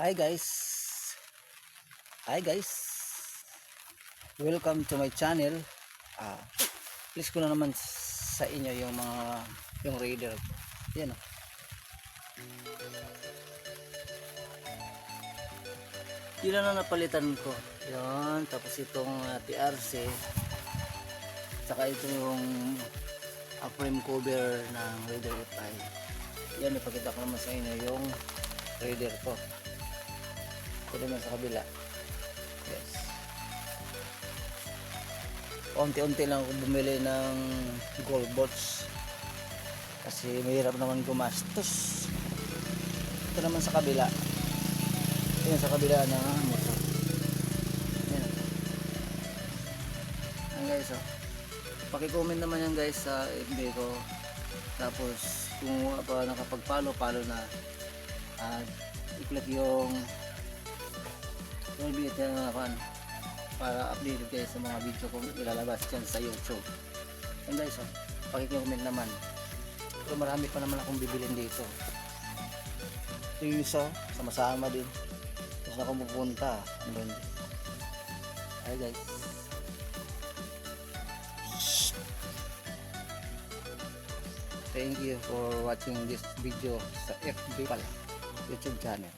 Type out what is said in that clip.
Hi guys. Hi guys. Welcome to my channel. Please ko na naman sa inyo yung raider. Yan oh. Yun na napalitan ko. Yan, tapos itong TRC. Saka ito yung frame cover ng Raider FI. Yan, ipakita ko naman sa inyo yung Raider ko. Ito naman sa kabila. Yes. Unti-unti lang ako bumili ng gold bolts kasi mahirap naman gumastos. Ito naman sa kabila. Yan sa kabila ng motor. Yan. Yan guys oh. Paki-comment naman yan guys sa FB ko. Tapos kung nakapag-follow na i-click yung bit na para updated kayo sa mga video kong ilalabas dyan sa YouTube. Yan guys oh. Paki-comment naman. Pero marami pa naman akong bibilin dito. Ito yung isa, sama-sama din. Tapos na akong pupunta. Hi guys. Thank you for watching this video sa FB pala, YouTube channel.